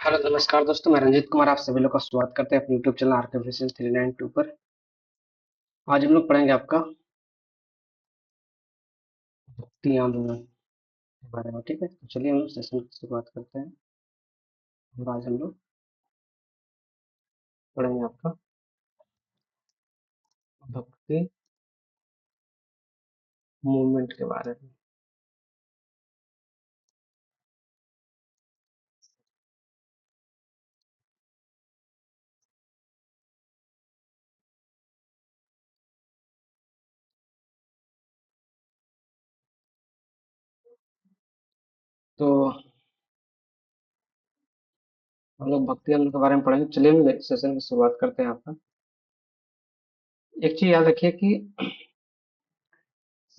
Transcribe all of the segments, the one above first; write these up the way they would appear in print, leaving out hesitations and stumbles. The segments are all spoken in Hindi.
हेलो नमस्कार दोस्तों, मैं रंजीत कुमार आप सभी लोग का स्वागत करते हैं अपने यूट्यूब चैनल आर्टिफिशियल 392 पर। आज हम लोग पढ़ेंगे आपका भक्ति आंदोलन के बारे में। ठीक है, तो चलिए हम लोग सेशन की शुरुआत करते हैं। और आज हम लोग पढ़ेंगे आपका भक्ति मूवमेंट के बारे में। तो हम लोग भक्ति आंदोलन के बारे में पढ़ेंगे। चलिए हम सेशन की शुरुआत करते हैं आपका। एक चीज याद रखिए कि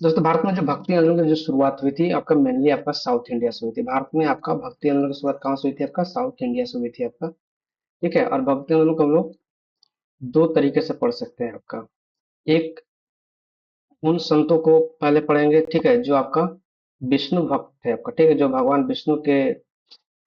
दोस्तों, भारत में जो भक्ति आंदोलन की जो शुरुआत हुई थी आपका मेनली आपका साउथ इंडिया से हुई थी। भारत में आपका भक्ति आंदोलन की शुरुआत कहाँ से हुई थी? आपका साउथ इंडिया से हुई थी आपका। ठीक है, और भक्ति आंदोलन को हम लोग दो तरीके से पढ़ सकते हैं आपका। एक, उन संतों को पहले पढ़ेंगे, ठीक है, जो आपका विष्णु भक्त थे आपका। ठीक है, जो भगवान विष्णु के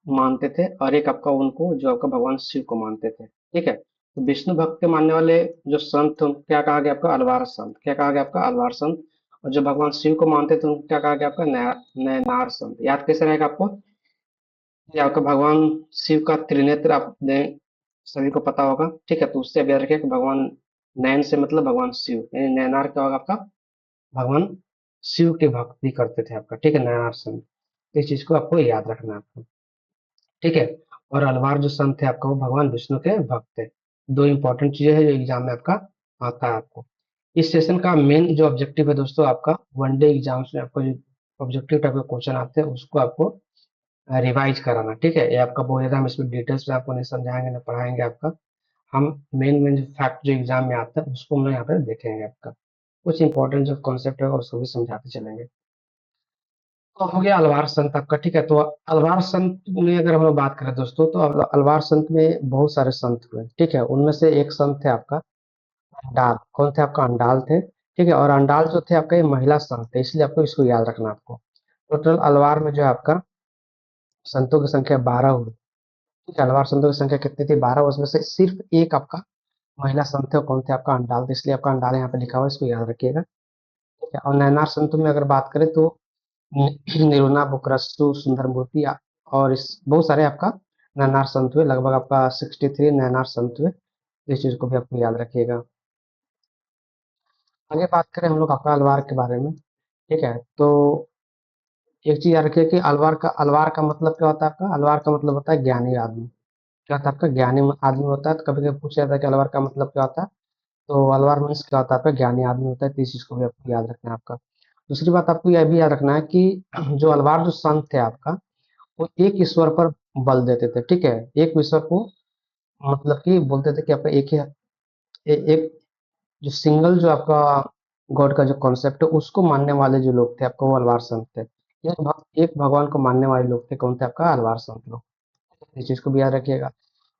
मानते थे। और एक आपका उनको जो आपका भगवान शिव को मानते थे। ठीक है, तो विष्णु भक्त के मानने वाले जो संत थे उनको क्या कहा गया? आपका अलवार संत। क्या कहा गया? आपका अलवार संत। और जो भगवान शिव को मानते थे उनको क्या कहा गया? आपका नयनार संत। याद कैसे रहेगा आपको? ये आपका भगवान शिव का त्रिनेत्र आपने सभी को पता होगा। ठीक है, तो उससे अब याद रखिए कि भगवान नयन से मतलब भगवान शिव, यानी नयनार क्या होगा? आपका भगवान शिव की भक्ति करते थे आपका। ठीक है, नयनार संत। तो इस चीज को आपको याद रखना है आपको। ठीक है, और अलवार जो संत थे आपका वो भगवान विष्णु के भक्त थे। दो इंपॉर्टेंट चीजें हैं जो एग्जाम में आपका आता है आपको। इस सेशन का मेन जो ऑब्जेक्टिव है दोस्तों, आपका वनडे एग्जाम्स में आपको जो ऑब्जेक्टिव टाइप का क्वेश्चन आते हैं उसको आपको रिवाइज कराना। ठीक है, ये आपका बहुत ज्यादा हम इसमें डिटेल्स में आपको नहीं समझाएंगे ना पढ़ाएंगे आपका। हम मेन मेन जो फैक्ट जो एग्जाम में आता है उसको हम लोग यहाँ पे देखेंगे आपका। कुछ इंपॉर्टेंट जो कॉन्सेप्ट है उसको भी समझाते चलेंगे। तो हो गया अलवार संत आपका। ठीक है, तो अलवार संत में अगर हम लोग बात करें दोस्तों, तो अलवार संत में बहुत सारे संत हुए। ठीक है, उनमें से एक संत थे आपका अंडाल। कौन थे? आपका अंडाल थे। ठीक है, और अंडाल जो थे आपका ये महिला संत थे, इसलिए आपको इसको याद रखना आपको। टोटल अलवार में जो है आपका संतों की संख्या 12 हुई। ठीक है, अलवार संतों की संख्या कितनी थी? 12। उसमें से सिर्फ एक आपका महिला संत थे। कौन थे? आपका अंडाल थे, इसलिए आपका अंडाल यहाँ पे लिखा हुआ है, इसको याद रखिएगा। ठीक है, और नैनार संतों में अगर बात करें तो निरुना बुकरस्सु सुंदरमूर्ति और इस बहुत सारे आपका नैनार संत हुए। लगभग आपका 63 नैनार संत हुए। इस चीज को भी आपको याद रखिएगा। आगे बात करें हम लोग आपका अलवार के बारे में। ठीक है, तो एक चीज याद रखिए कि अलवार का मतलब क्या होता है? आपका अलवार का मतलब होता है ज्ञानी आदमी। क्या होता है? आपका ज्ञानी आदमी होता है। तो कभी कभी पूछा जाता है कि अलवार का मतलब क्या होता है, तो अलवार मीन्स क्या होता है? आपका ज्ञानी आदमी होता है। तो इस चीज को भी आपको याद रखना है आपका। दूसरी बात आपको यह भी याद रखना है कि जो अलवार जो संत थे आपका वो एक ईश्वर पर बल देते थे। ठीक है, एक ईश्वर को मतलब कि बोलते थे कि आपका एक ही एक जो सिंगल जो आपका गॉड का जो कॉन्सेप्ट है उसको मानने वाले जो लोग थे आपका वो अलवार संत थे। एक भगवान को मानने वाले लोग थे। कौन थे? आपका अलवार संत लोग। इस चीज को भी याद रखिएगा।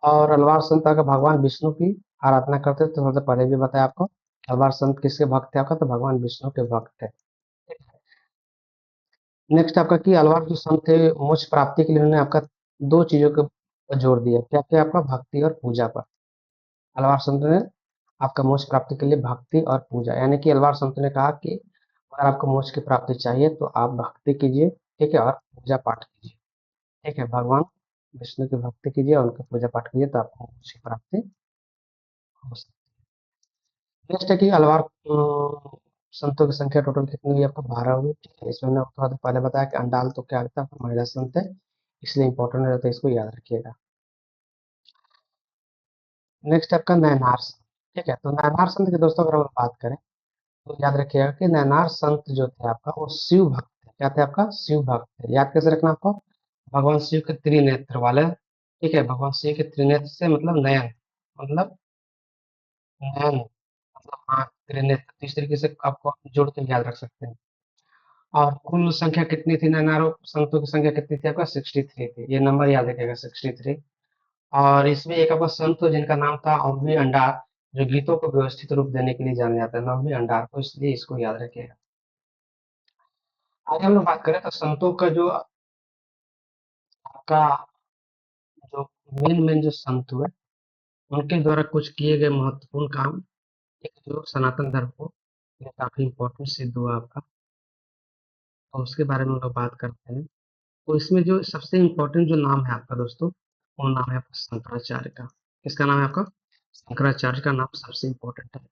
और अलवार संत अगर भगवान विष्णु की आराधना करते थे, तो सबसे पहले भी बताया आपको अलवार संत किसके भक्त थे? आपका तो भगवान विष्णु के भक्त थे। नेक्स्ट आपका कि अलवार जो संत थे मोक्ष प्राप्ति के लिए उन्होंने आपका दो चीजों के पर जोर दिया। क्या क्या? आपका भक्ति और पूजा पर। अलवार संत ने आपका मोक्ष प्राप्ति के लिए भक्ति और पूजा, यानी कि अलवार संत ने कहा कि अगर आपको मोक्ष की प्राप्ति चाहिए तो आप भक्ति कीजिए। ठीक है, और पूजा पाठ कीजिए। ठीक है, भगवान विष्णु की भक्ति कीजिए और उनका पूजा पाठ कीजिए तो आपको मोक्ष की प्राप्ति हो सकती है। नेक्स्ट है कि अलवार संतों की संख्या टोटल कितनी हुई? आपको 12 हुई। ठीक है, इसमें मैंने थोड़ा सा पहले बताया कि अंडाल तो क्या था? आपका महिला संत है, इसलिए इंपॉर्टेंट रहता है, इसको याद रखिएगा। नेक्स्ट आपका नैनार संत। ठीक है, तो नैनार संत के दोस्तों अगर हम बात करें तो याद रखिएगा कि नैनार संत जो थे आपका वो शिव भक्त थे। क्या थे? आपका शिव भक्त थे। याद कैसे रखना आपको? भगवान शिव के त्रिनेत्र वाले। ठीक है, भगवान शिव के त्रिनेत्र से मतलब नयन, मतलब नयन मतलब आँख, त्रिनेत्र। तो इस तरीके से आपको जोड़ के याद रख सकते हैं। और कुल संख्या कितनी थी? नैनारो संतों की संख्या कितनी थी? आपका 63 थी। ये नंबर याद रखिएगा, 63। और इसमें एक आपका संत हो जिनका नाम था अम्बी अंडार, जो गीतों को व्यवस्थित रूप देने के लिए जाने जाते हैं, नौमी अंडार को, इसलिए इसको याद रखिएगा। आगे हम लोग बात करें तो संतों का जो आपका जो मेन मेन जो संत हुए उनके द्वारा कुछ किए गए महत्वपूर्ण काम, एक जो सनातन धर्म को ये काफी इम्पोर्टेंट सिद्ध हुआ आपका, और उसके बारे में हम लोग बात करते हैं। तो इसमें जो सबसे इम्पोर्टेंट जो नाम है आपका दोस्तों, वो नाम है आपका शंकराचार्य का। किसका नाम है आपका? शंकराचार्य का नाम सबसे इम्पोर्टेंट है।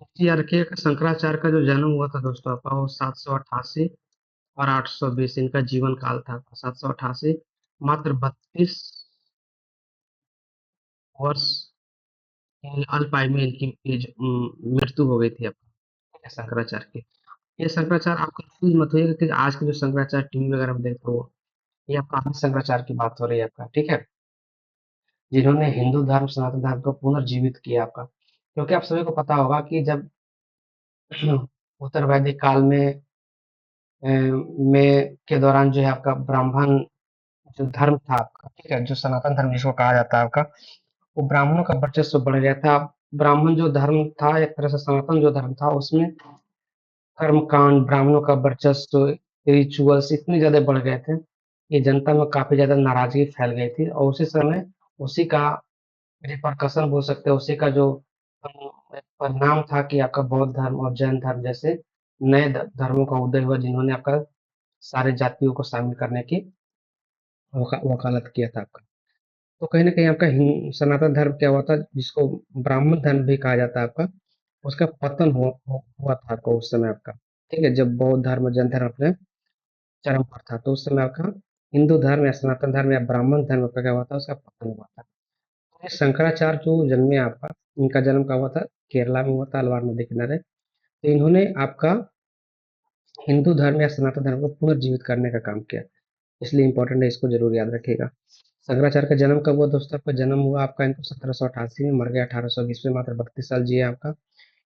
तो याद रखिएगा, शंकराचार्य का जो जन्म हुआ था दोस्तों आपका, वो 788 और 820 इनका जीवन काल था। 788, मात्र 32 वर्ष की अल्पायु में इनकी मृत्यु हो गई थी आपका, शंकराचार्य की। ये शंकराचार्य आप कंफ्यूज मत होइएगा कि आज के जो शंकराचार्य टीवी वगैरह में देखते हो, ये आपका आदि शंकराचार्य की बात हो रही है आपका, ठीक है, जिन्होंने हिंदू धर्म सनातन धर्म को पुनर्जीवित किया आपका। क्योंकि आप सभी को पता होगा कि जब उत्तर वैदिक काल में के दौरान जो है आपका ब्राह्मण जो धर्म था आपका, ठीक है, जो सनातन धर्म जिसको कहा जाता है आपका, वो ब्राह्मणों का वर्चस्व बढ़ गया था। ब्राह्मण जो धर्म था, एक तरह से सनातन जो धर्म था, उसमें कर्मकांड, ब्राह्मणों का वर्चस्व, रिचुअल्स इतने ज़्यादा बढ़ गए थे, कि जनता में काफ़ी ज़्यादा नाराज़गी फैल गई थी, और उसी समय उसी का रिपरकशन बोल सकते हैं, उसी का जो एक परिणाम था कि आपका बौद्ध धर्म और जैन धर्म जैसे नए धर्मों का उदय हुआ, जिन्होंने आपका सारे जातियों को शामिल करने की वकालत किया था आपका। तो कहीं ना कहीं आपका सनातन धर्म क्या हुआ था, जिसको ब्राह्मण धर्म भी कहा जाता है आपका, उसका पतन हुआ था आपका उस समय आपका, ठीक है, जब बौद्ध धर्म और जैन धर्म अपने चरम पर था, तो उस समय आपका हिंदू धर्म या सनातन धर्म या ब्राह्मण धर्म का क्या हुआ था, उसका पतन हुआ था। तो ये शंकराचार्य जो जन्मे आपका, इनका जन्म कहाँ हुआ था? केरला में हुआ था, अलवार नदी किनारे। तो इन्होंने आपका हिंदू धर्म या सनातन धर्म को पुनर्जीवित करने का काम किया, इसलिए इंपॉर्टेंट है, इसको जरूर याद रखिएगा। शंकराचार्य का जन्म कब हुआ दोस्तों? आपका जन्म हुआ आपका इनको 1788 में, मर गया 1820 में, मात्र 32 साल जिए आपका।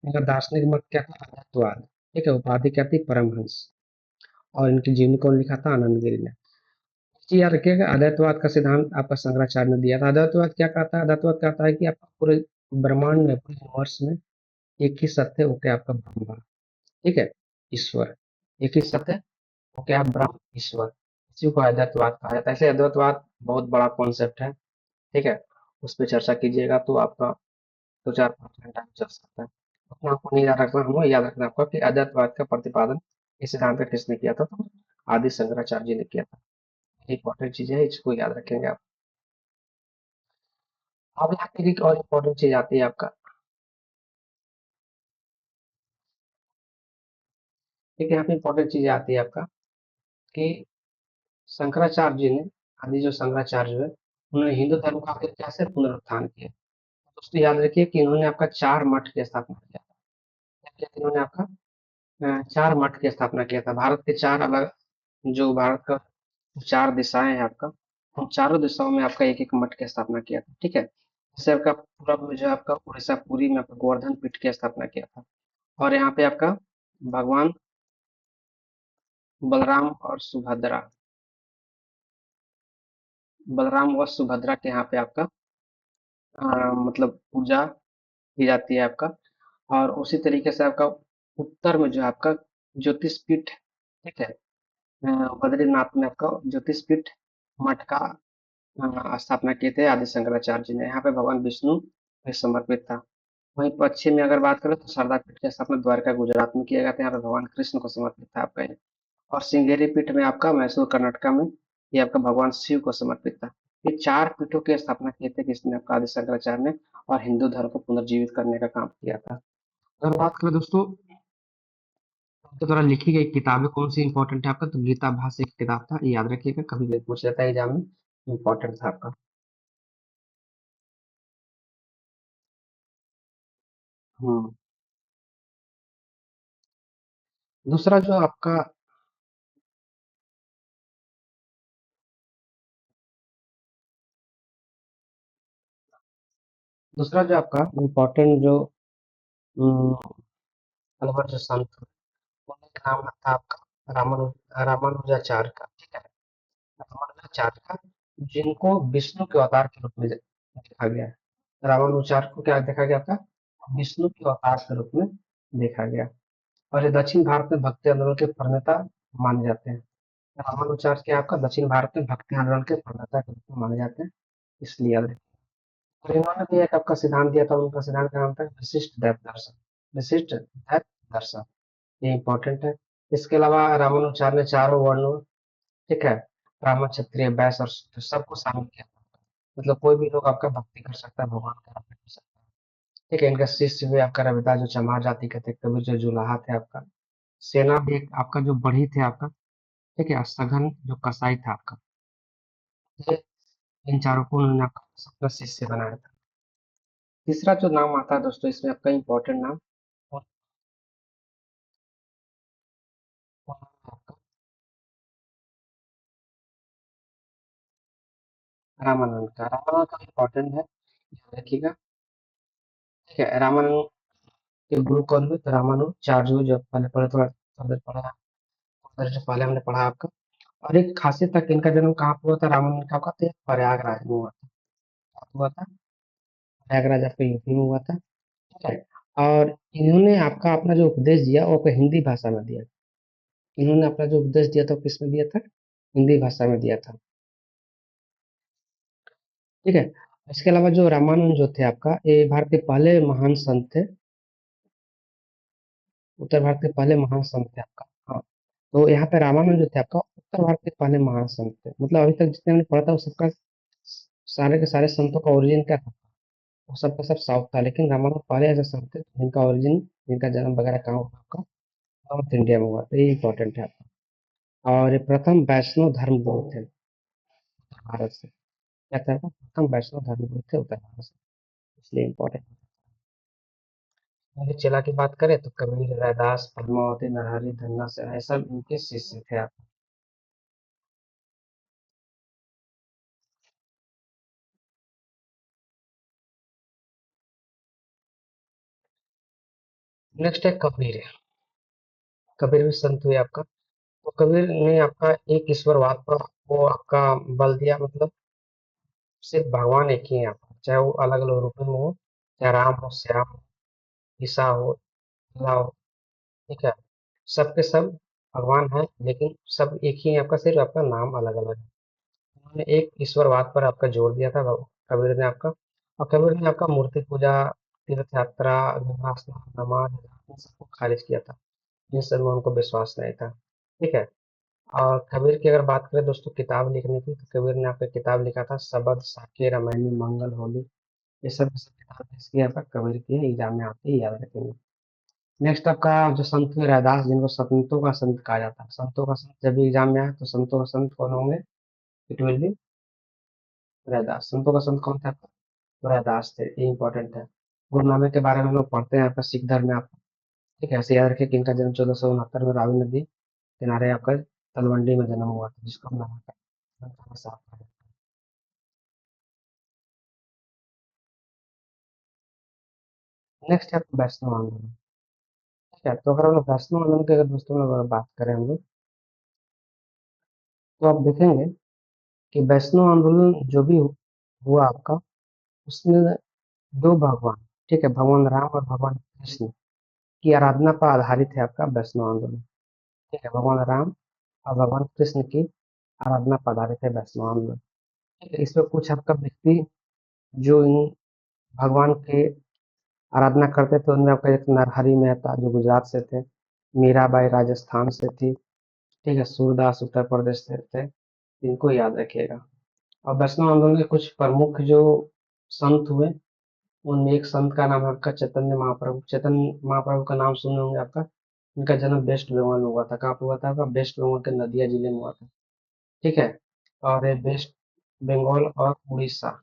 इनका दार्शनिक मत क्या था? अद्वैतवाद। ठीक है, उपाधि क्या थी? परमहंस। और इनकी जीवनी कौन लिखा था? आनंद गिरि ने। जी याद रखिएगा, अद्वैतवाद का सिद्धांत आपका शंकराचार्य ने दिया था। अद्वैतवाद क्या कहता है? अद्वैतवाद कहता है कि आपका पूरे ब्रह्मांड में, पूरे यूनिवर्स में एक ही सत्य है, वो क्या? आपका ब्रह्मा। ठीक है, ईश्वर। एक ही सत्य है, वो क्या? ब्रह्म, ईश्वर। इसी को अद्वैतवाद कहा जाता है। ऐसे अद्वैतवाद बहुत बड़ा कॉन्सेप्ट है, ठीक है, उस पर चर्चा कीजिएगा तो आपका 2 4 5 घंटा भी चल सकता है। उतना आपको नहीं याद रखना, हमें याद रखना आपका कि अद्वैतवाद का प्रतिपादन इस सिद्धांत का किसने किया था? तो आदि शंकराचार्य जी ने किया था। इंपॉर्टेंट चीज है, इसको याद रखेंगे आप। अब यहाँ पे एक और इम्पोर्टेंट चीज आती है आपका, एक यहाँ पे इम्पोर्टेंट चीज आती है आपका, कि शंकराचार्य जी ने, आदि जो शंकराचार्य हुए, उन्होंने हिंदू धर्म का आखिर कैसे पुनरुत्थान किया? दोस्तों याद रखिए कि इन्होंने आपका 4 मठ की स्थापना किया था। क्या किया था इन्होंने आपका? 4 मठ की स्थापना किया था। भारत के 4 अलग, जो भारत का 4 दिशाएं हैं आपका, उन चारों दिशाओं में आपका एक एक मठ की स्थापना किया था, ठीक है। जैसे आपका पूरब में जो आपका उड़ीसा पुरी में आपका गोवर्धन पीठ की स्थापना किया था, और यहाँ पे आपका भगवान बलराम और सुभद्रा, बलराम व सुभद्रा के यहाँ पे आपका मतलब पूजा की जाती है आपका। और उसी तरीके से आपका उत्तर में जो है आपका ज्योतिष पीठ, ठीक है, बद्रीनाथ में आपका ज्योतिष पीठ मठ का स्थापना किए थे आदि शंकराचार्य जी ने। यहाँ पे भगवान विष्णु में समर्पित था। वहीं पश्चिम में अगर बात करें तो शारदा पीठ की स्थापना द्वारका गुजरात में किया गया था। यहाँ पे भगवान कृष्ण को समर्पित था आपका ये। और श्रृंगेरी पीठ में आपका मैसूर कर्नाटका में, ये आपका भगवान शिव को समर्पित था। ये 4 पीठों की स्थापना किए थे किसने? आपका आदि शंकराचार्य ने, और हिंदू धर्म को पुनर्जीवित करने का काम किया था। अगर बात करें दोस्तों, आपके द्वारा लिखी गई किताबें कौन सी इंपॉर्टेंट है आपका? तो गीता भाष्य एक किताब था, ये याद रखिएगा, कभी भी पूछ लेता है एग्जाम में, इंपॉर्टेंट था आपका। हम्म। दूसरा जो आपका, दूसरा जो आपका इम्पोर्टेंट जो अलवर जो संत थे, उनका नाम था आपका रामानुजाचार्य का, ठीक है, रामानुजाचार्य का, जिनको विष्णु के अवतार के रूप में देखा गया है। रामानुजाचार्य को क्या देखा गया था? विष्णु के अवतार के रूप में देखा गया। और ये दक्षिण भारत में भक्ति आंदोलन के प्रणेता माने जाते हैं। रामानुजाचार्य के आपका दक्षिण भारत में भक्ति आंदोलन के प्रणेता के रूप में माने जाते हैं, इसलिए याद और इन्होंने भी एक आपका सिद्धांत दिया था, उनका सिद्धांत का नाम था विशिष्ट दैव दर्शन। विशिष्ट दैव दर्शन, ये इंपॉर्टेंट है। इसके अलावा रामानुचार्य ने चारों वर्णों, ठीक है, ब्राह्मण क्षत्रिय वैश्य और शूद्र सबको शामिल किया था। मतलब कोई भी लोग आपका भक्ति कर सकता है, भगवान का आराधना कर सकता है। ठीक है, इनका शिष्य भी आपका रविदास जो चमार जाति के थे, कबीर जो जुलाहा थे आपका, सेना भी एक आपका जो बढ़ी थे आपका, ठीक है, और सघन जो कसाई था आपका, ये इन चारों को उन्होंने आपका अपना शिष्य बनाया था। तीसरा जो नाम आता है दोस्तों इसमें आपका इम्पोर्टेंट नाम, वो नाम है आपका रामानंद का। रामानंद का इम्पोर्टेंट है, याद रखिएगा। ठीक है, रामानंद के गुरु कौन हुए? तो रामानुजाचार्य जो पहले पढ़े, थोड़ा थोड़ा देर पढ़ा, थोड़ा देर से पहले हमने पढ़ा आपका। और एक खासियत था कि इनका जन्म कहाँ पर हुआ था रामानंद का? तो प्रयागराज में हुआ था। कहाँ हुआ था? प्रयागराज आपका यूपी में हुआ था। ठीक है, और इन्होंने आपका अपना जो उपदेश दिया वो आपको हिंदी भाषा में दिया। इन्होंने अपना जो उपदेश दिया था वो किसमें दिया था? हिंदी भाषा में दिया था। ठीक है, इसके अलावा जो रामानंद जो थे आपका, ये भारत के पहले महान संत थे, उत्तर भारत के पहले महान संत थे आपका। हाँ, तो यहाँ पे रामानंद जो थे आपका उत्तर भारत के पहले महान संत थे। मतलब अभी तक जितने हमने पढ़ा था वो सबका, सारे के सारे संतों का ओरिजिन क्या था? वो सबका सब साउथ था, लेकिन रामानंद पहले ऐसे संत थे जिनका ओरिजिन, जिनका जन्म वगैरह कहाँ हुआ आपका? नॉर्थ इंडिया में हुआ। तो ये इंपॉर्टेंट है आपका। और ये प्रथम वैष्णव धर्म गुरु थे उत्तर भारत से। क्या था आपका? प्रथम वैष्णव धर्म गुरु थे उत्तर भारत से, इसलिए इंपॉर्टेंट। यदि चेला की बात करें तो कबीर, रैदास, पद्मावती, नरहरि, धन्ना से, ये सब इनके शिष्य थे आप। नेक्स्ट है कबीर। कबीर भी संत हुए आपका। तो कबीर ने आपका एक ईश्वरवाद पर वो आपका बल दिया। मतलब सिर्फ भगवान एक ही है आपका, चाहे वो अलग अलग रूपों में हो, चाहे राम हो, श्याम हो, ईसा हो, अल्लाह हो। ठीक है, सबके सब भगवान है, लेकिन सब एक ही है आपका, सिर्फ आपका नाम अलग अलग है। उन्होंने एक ईश्वरवाद पर आपका जोर दिया था कबीर ने आपका। और कबीर ने आपका मूर्ति पूजा, तीर्थ यात्रा, गंगा स्नान, नमाज, इन सबको खारिज किया था। इन सब में उनको विश्वास नहीं था। ठीक है, और कबीर की अगर बात करें दोस्तों किताब लिखने की, तो कबीर ने आपका किताब लिखा था शबद, साके, रामायणी, मंगल, होली। ये सब किताब किसकी है? आपका कबीर की है। एग्जाम में आते ही याद रखेंगे। नेक्स्ट आपका जो संत है रैदास, जिनको संतों का संत कहा जाता है। संतों का संत जब भी एग्जाम में आए तो संतों का संत कौन होंगे? It will be Raidas. संतों का संत कौन था आपका? तो रैदास थे, ये इंपॉर्टेंट है। गुरु नानक के बारे में हम लोग पढ़ते हैं आपका सिख धर्म में आपका। ठीक है, ऐसे याद रखिए कि इनका जन्म 1469 में रावी नदी किनारे आपका तलवंडी में जन्म हुआ था, जिसको हम नानक का साफ कहा। नेक्स्ट है आपका वैष्णव आंदोलन। ठीक है, तो अगर हम लोग वैष्णव आंदोलन की अगर दोस्तों में अगर बात करें हम लोग, तो आप देखेंगे कि वैष्णव आंदोलन जो भी हुआ आपका, उसमें दो भगवान, ठीक है, भगवान राम और भगवान कृष्ण की आराधना पर आधारित है आपका वैष्णव आंदोलन। ठीक है, भगवान राम और भगवान कृष्ण की आराधना पर आधारित है वैष्णव आंदोलन। ठीक है, इसमें कुछ आपका व्यक्ति जो इन भगवान के आराधना करते थे, उनमें आपका एक नरहरि मेहता जो गुजरात से थे, मीराबाई राजस्थान से थी, ठीक है, सूरदास उत्तर प्रदेश से थे। इनको याद रखिएगा। और वैष्णव आंदोलन के कुछ प्रमुख जो संत हुए, उनमें एक संत का नाम है आपका चैतन्य महाप्रभु। चैतन्य महाप्रभु का नाम सुने होंगे आपका। उनका जन्म वेस्ट बंगाल में हुआ था। कहाँ पे हुआ था आपका? वेस्ट बंगाल के नदिया जिले में हुआ था। ठीक है, और ये वेस्ट बंगाल और उड़ीसा,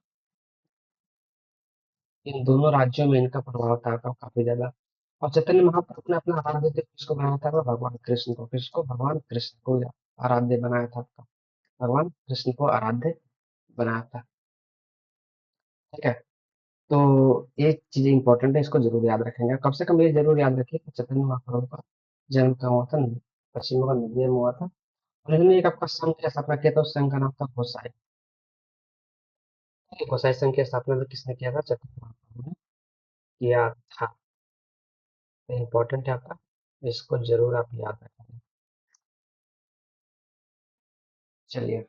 इन दोनों राज्यों में इनका प्रभाव था काफी ज्यादा। और चैतन्य महाप्रभु ने अपना आराध्य देव किसको बनाया था? भगवान कृष्ण को। किसको? भगवान कृष्ण को आराध्य बनाया था आपका। भगवान कृष्ण को आराध्य बनाया था। ठीक है, तो ये चीजें इंपॉर्टेंट है, इसको जरूर याद रखेंगे। कम से कम ये जरूर याद रखिए कि चैतन्य महाप्रभु का जन्म कहाँ हुआ था? पश्चिम बंगाल नदिया में हुआ था। और इन्होंने एक आपका संघ की स्थापना किया था, उस संघ का नाम था गोसाई। ठीक है, गोसाई संघ की स्थापना तो किसने किया था? चैतन्य महाप्रभु ने किया था। इम्पोर्टेंट है आपका, इसको जरूर आप याद रखेंगे। चलिए,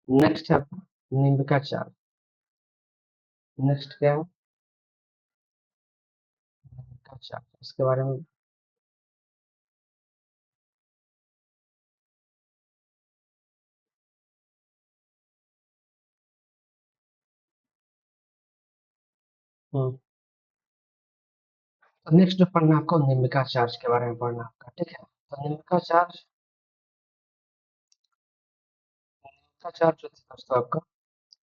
नेक्स्ट है आपका निम्बिकाचार्य। नेक्स्ट क्या है? अच्छा, इसके बारे में। हम्म। तो नेक्स्ट जो पढ़ना है आपको निम्बिका चार्ज के बारे में पढ़ना है आपका, ठीक है। तो निम्बिका चार्ज जो थी दोस्तों आपका,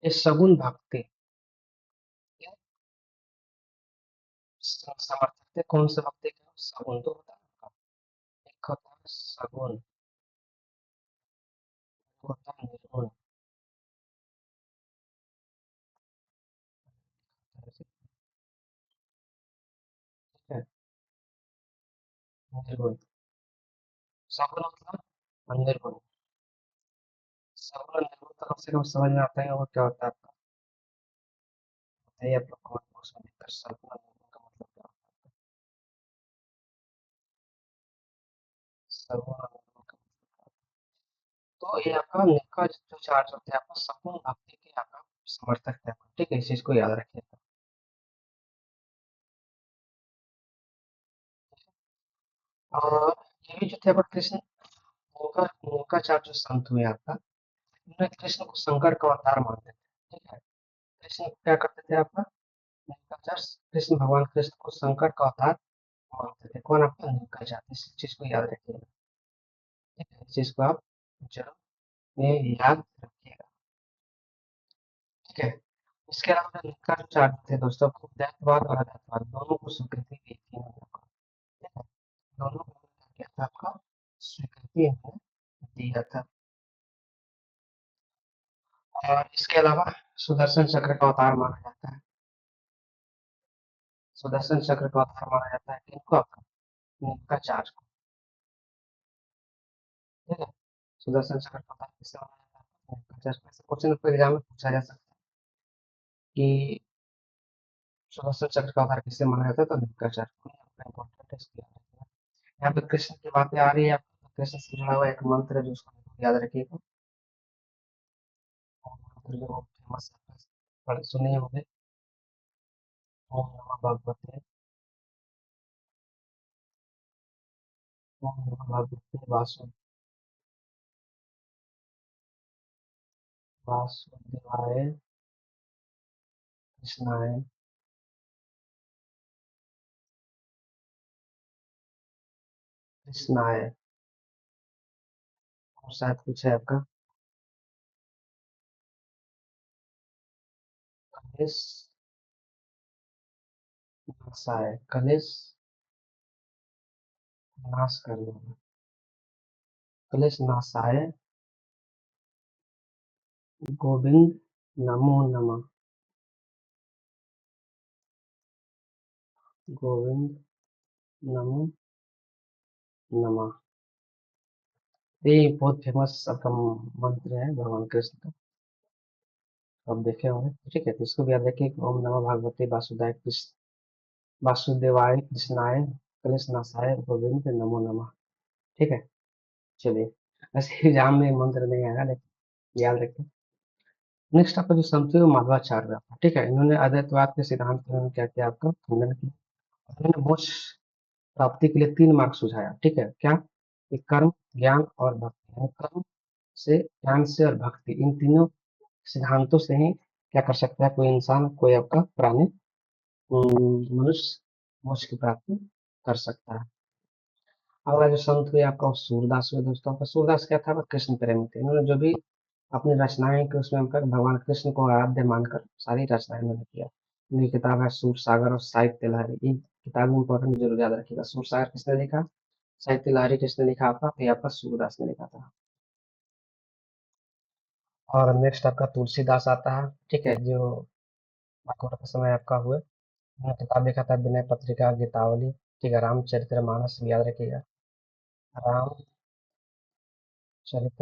ये सगुण भक्ति के समर्थक थे। कौन से भक्ति के? सगुण तो होता है आपका, एक होता है सगुण, एक होता है निर्गुण, ठीक है। निर्गुण, सगुण मतलब निर्गुण। सगुण और निर्गुण तो कम से कम समझ में आता है वो क्या होता है आपका। बताइए आप लोग कमेंट बॉक्स में लिखकर सगुण और निर्गुण का मतलब क्या होता है। सगुण और निर्गुण का मतलब क्या होता है। तो ये आपका निका जो चार्ज होते हैं आपका सगुण भक्ति के आपका समर्थक थे, ठीक है, इस चीज को याद रखिएगा। और ये भी जो थे आपका कृष्ण, उनका उनका चार्ज जो संत हुए आपका, उन्होंने कृष्ण को शंकर का अवतार मानते थे, ठीक है। कृष्ण को क्या करते थे आपका, नीलकंठ, कृष्ण भगवान कृष्ण को शंकर का अवतार मानते थे। कौन? आपका नीलकंठ। इस चीज को याद रखिएगा, ठीक है, इस चीज को आप जरूर ये याद रखिएगा, ठीक है। इसके अलावा जो नीलकंठ चार्ट थे दोस्तों को दैतवाद और अदैतवाद दोनों को स्वीकृति दी थी इन्होंने आपको, ठीक है। दोनों को क्या किया था आपका, स्वीकृति इन्होंने दिया था। और इसके अलावा सुदर्शन चक्र का अवतार माना जाता है, सुदर्शन चक्र का अवतार माना जाता है किनको? आपका नीलकंठ को, ठीक है। सुदर्शन चक्र का अवतार किससे माना जाता है? नीलकंठ। से क्वेश्चन आपको एग्जाम में पूछा जा सकता है कि सुदर्शन चक्र का अवतार किससे माना जाता है, तो नीलकंठ को इम्पोर्टेंट है, इसको याद रखिएगा। यहाँ पे कृष्ण की बातें आ रही है, आपको कृष्ण से जुड़ा हुआ एक मंत्र है जो उसको जरूर याद रखिएगा। और मंत्र जो फेमस है, पढ़ सुने होंगे, ओम नमः भगवते, ओम नमः भगवते वासुदेवाय कृष्णाय कृष्णाय। और शायद कुछ है आपका, कलेश नाशाय, कलेश नाश करने वाला, कलेश नाशाय गोविंद नमो नमः, गोविंद नमो नमः। ये बहुत फेमस आपका मंत्र है भगवान कृष्ण का, आप देखे होंगे, ठीक है। तो इसको भी याद रखिए कि ओम नमः भगवते वासुदेवाय कृष्ण, वासुदेवाय कृष्णाय कलेश नाशाय गोविंद नमो नमः, ठीक है। चलिए, ऐसे एग्जाम में मंत्र नहीं आएगा लेकिन याद रखें। नेक्स्ट आपका जो संत है वो माधवाचार्य था, ठीक है। इन्होंने अद्वैतवाद के सिद्धांत का इन्होंने क्या किया, आपका खंडन किया। उन्होंने मोक्ष प्राप्ति के लिए तीन मार्ग सुझाया, ठीक है। क्या? एक कर्म, ज्ञान और भक्ति, यानी कर्म से, ज्ञान से और भक्ति, इन तीनों सिद्धांतों से ही क्या कर सकता है कोई इंसान, कोई आपका प्राणी, मनुष्य मोक्ष की प्राप्ति कर सकता है। अगला जो संत हुए आपका वो सूरदास हुए दोस्तों। आपका सूरदास क्या था? वो कृष्ण प्रेमी थे। इन्होंने जो भी अपनी रचनाएं की उसमें हमका भगवान कृष्ण को आराध्य मानकर सारी रचनाएं इन्होंने किया। इनकी किताब है सूर सागर और साहित्य लहरी। ये किताब इंपॉर्टेंट जरूर याद रखिएगा। सूर सागर किसने लिखा? साहित्य लहरी किसने लिखा आपका? तो ये आपका सूरदास ने लिखा था। और नेक्स्ट आपका तुलसीदास आता है, ठीक है, जो अकबर के समय आपका हुए। उन्होंने किताब लिखा था विनय पत्रिका गीतावली, ठीक है। रामचरित्र मानस भी याद रखिएगा, रामचरित्र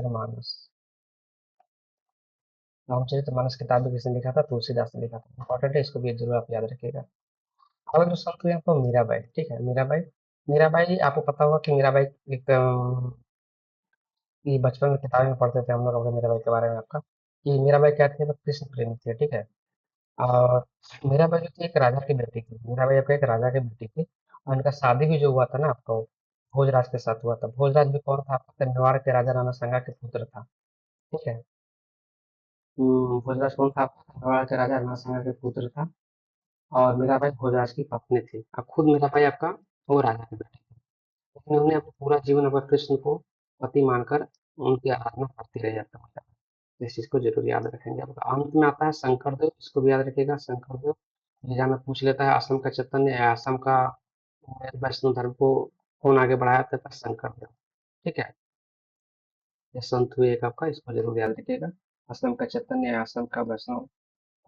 मानस। रामचरितमानस किताब भी किसने लिखा था? तुलसीदास ने लिखा था। इंपॉर्टेंट है, इसको भी जरूर आप याद रखिएगा। अगला जो संत हुए आपको मीराबाई, ठीक है। मीराबाई, मीराबाई आपको पता होगा कि मीराबाई एक ये बचपन में किताबें में पढ़ते थे हम लोग अपने मीराबाई के बारे में आपका, कि मीराबाई क्या थी? वो कृष्ण प्रेमी थे, ठीक है। और मेरा भाई जो थी एक राजा की बेटी थी, मेरा भाई आपका एक राजा की बेटी थी, और इनका शादी भी जो हुआ था ना आपका, वो भोजराज के साथ हुआ था। भोजराज भी कौन था आपका? मेवाड़ के राजा राणा संगा के पुत्र था। ठीक है। भोजराज कौन था आपका? मेवाड़ के राजा राणा संगा के पुत्र था। और मेरा भाई भोजराज की पत्नी थी। अब खुद मेरा भाई आपका वो राजा की बेटी थी, लेकिन उन्होंने अपना पूरा जीवन अपना कृष्ण को पति मानकर उनकी आराधना करती रही आपका मतलब। इस चीज को जरूर याद रखेंगे। अब अंत में आता है शंकरदेव, इसको भी याद रखिएगा। शंकरदेव जीजा में पूछ लेता है असम का चैतन्य या असम का वैष्णव धर्म को कौन आगे बढ़ाया था? शंकरदेव। ठीक है। ये संत हुए एक आपका, इसको जरूर याद रखिएगा। असम का चैतन्य या असम का वैष्णव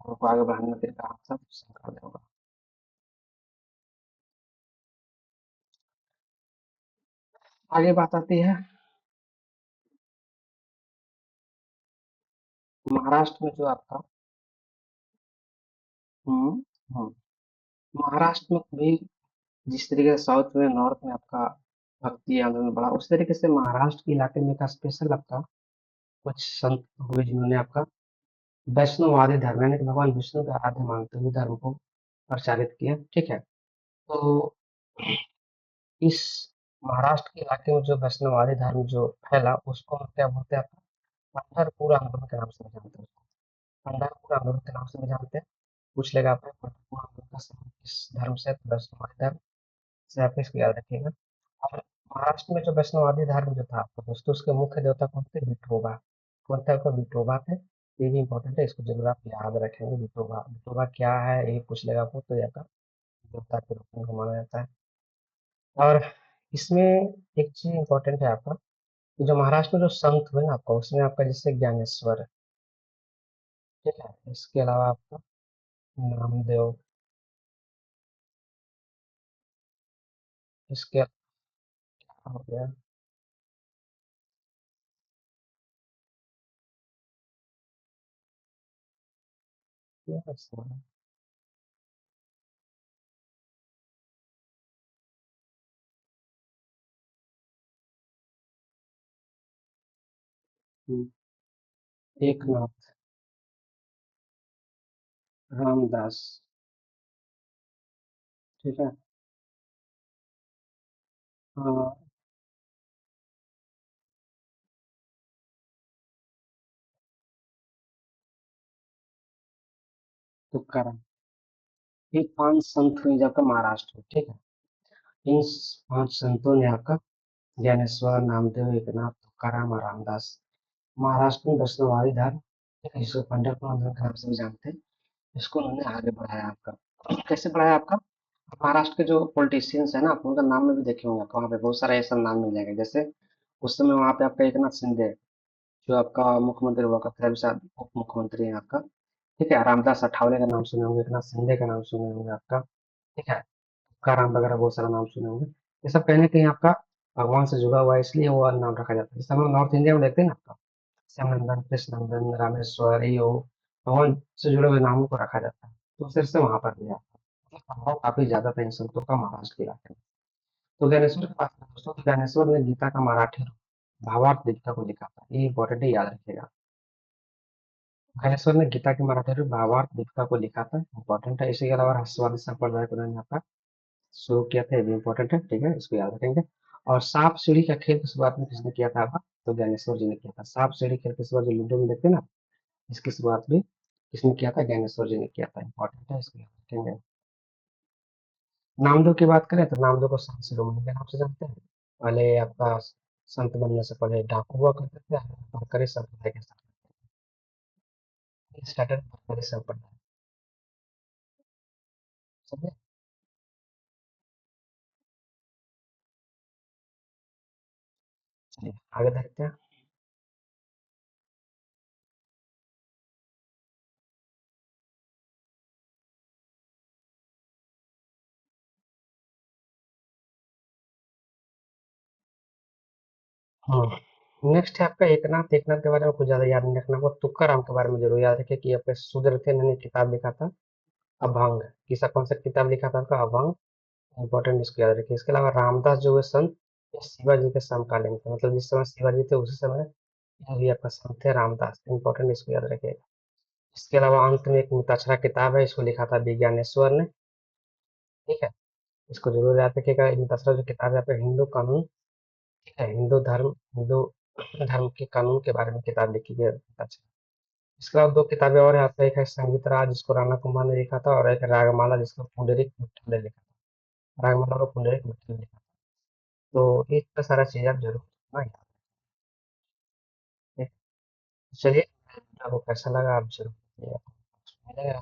धर्म को आगे बढ़ाने के कहा था शंकरदेव का। आगे बात आती है महाराष्ट्र में जो आपका हम्म हम्म, महाराष्ट्र में भी जिस तरीके से साउथ में नॉर्थ में आपका भक्ति आंदोलन बढ़ा, उस तरीके से महाराष्ट्र के इलाके में का स्पेशल आपका कुछ संत हुए जिन्होंने आपका वैष्णववादी धर्म यानी कि भगवान विष्णु का आराध्य मानते हुए धर्म को प्रचारित किया। ठीक है। तो इस महाराष्ट्र के इलाके में जो वैष्णववादी धर्म जो फैला, उसको हम क्या बोलते हैं? पंढरपुर आंदोलन के नाम से भी जानते हैं उसको। पंढरपुर आंदोलन के नाम से भी जानते हैं। पूछ लेगा आपको पंढरपुर आंदोलन का संबंध किस धर्म से है, तो वैष्णववादी धर्म से। आप इसको याद रखिएगा। और महाराष्ट्र में जो वैष्णववादी धर्म जो था तो दोस्तों, उसके मुख्य देवता कौन थे? विठोबा। कौन थे आपका? विठोबा थे। ये भी इंपॉर्टेंट है, इसको जरूर आप याद रखेंगे। विठोबा, विठोबा क्या है ये पूछ लेगा आपको, तो ये आपका देवता के रूप में माना जाता है। और इसमें एक चीज इंपॉर्टेंट है आपका, कि जो महाराष्ट्र में जो संत हुए ना आपका, उसमें आपका जैसे ज्ञानेश्वर है। ठीक है। इसके अलावा आपका नामदेव। इसके अलावा हो गया ये ऐसा है। हम्म, एकनाथ रामदास। ठीक है। हाँ, तुकाराम। ये 5 संत हुए जो आपका महाराष्ट्र में। ठीक है। इन 5 संतों ने आपका ज्ञानेश्वर, नामदेव, एकनाथ, तुकाराम और रामदास महाराष्ट्र में वैष्णववादी धर्म, ठीक है, जिसको पंडित आंदोलन के नाम से भी जानते हैं, इसको उन्होंने आगे बढ़ाया आपका। कैसे बढ़ाया आपका? महाराष्ट्र के जो पॉलिटिशियंस है ना, आप उनका नाम में भी देखे होंगे आपको, वहाँ पे बहुत सारा ऐसा नाम मिल जाएगा। जैसे उस समय वहाँ पे आपका एकनाथ शिंदे जो आपका मुख्यमंत्री हुआ करता है, अभी शायद उप मुख्यमंत्री है आपका। ठीक है। रामदास अठावले का नाम सुने होंगे, एकनाथ शिंदे का नाम सुने होंगे आपका। ठीक है। तुकाराम वगैरह बहुत सारा नाम सुने होंगे। ये सब कहीं ना कहीं आपका भगवान से जुड़ा हुआ है, इसलिए वो नाम रखा जाता है। जैसे हम लोग नॉर्थ इंडिया में देखते हैं ना आपका श्यामनंदन, कृष्णनंदन, रामेश्वर, ये हो, भगवान से जुड़े हुए नामों को रखा जाता है। तो सिर से वहां पर भी आता है, मतलब प्रभाव काफी ज्यादा था इन संतों का महाराष्ट्र के इलाके में। तो ज्ञानेश्वर के पास में दोस्तों, तो ज्ञानेश्वर ने गीता का मराठी रूप भावार्थ दीपिका को लिखा था। ये इंपॉर्टेंट है, याद रखिएगा। ज्ञानेश्वर ने गीता के मराठी रूप भावार्थ दीपिका को लिखा था, इंपॉर्टेंट है। इसी के अलावा रहस्यवादी संप्रदाय को उन्होंने आपका शुरू किया था, ये भी इंपॉर्टेंट है। ठीक है, इसको याद रखेंगे। और सांप सीढ़ी का खेल की शुरुआत में किसने किया था आपका? तो ज्ञानेश्वर जी ने किया था। सांप सीढ़ी खेल की शुरुआत जो लूडो में देखते हैं ना, इसकी शुरुआत भी किसने किया था? ज्ञानेश्वर जी ने किया था, इंपॉर्टेंट है, इसको याद रखेंगे। नामदेव की बात करें तो नामदेव को संत शिरोमणि के नाम से जानते हैं। पहले आपका संत बनने से पहले डाकू हुआ करते थे, भरकरी संप्रदाय के साथ स्टार्टेड भरकरी संप्रदाय। समझे? चलिए आगे देखते हैं। नेक्स्ट है आपका एकनाथ। एकनाथ के बारे में कुछ ज्यादा याद नहीं रखना, वो तुक्काराम के बारे में जरूर याद रखिए कि आपके सुदर्शन ने किताब लिखा था अभंग। किसा कौन सा किताब लिखा था आपका? अभंग। इंपॉर्टेंट, इसको याद रखिए। इसके अलावा रामदास जो है संत, ये शिवाजी के समकालीन थे, मतलब जिस समय शिवाजी थे उसी समय ये भी आपका संत थे रामदास। इंपॉर्टेंट, इसको याद रखिएगा। इसके अलावा अंत में एक मिताक्षरा किताब है, इसको लिखा था विज्ञानेश्वर ने। ठीक है, इसको जरूर याद रखिएगा। मिताक्षरा जो किताब है यहाँ पे हिंदू कानून, ठीक है, हिंदू धर्म के कानून के बारे में किताब लिखी गई है मिताक्षरा। इसके अलावा दो किताबें और यहाँ पे, एक है संगीत राज जिसको राणा कुमार ने लिखा था, और एक है रागमाला जिसको पुंडरीक विठल ने लिखा था। रागमाला को पुंडरीक विठल ने लिखा था। तो ये इतना सारा चीज आप जरूर ना याद रखें। चलिए, आपको कैसा लगा आप जरूर बताइएगा।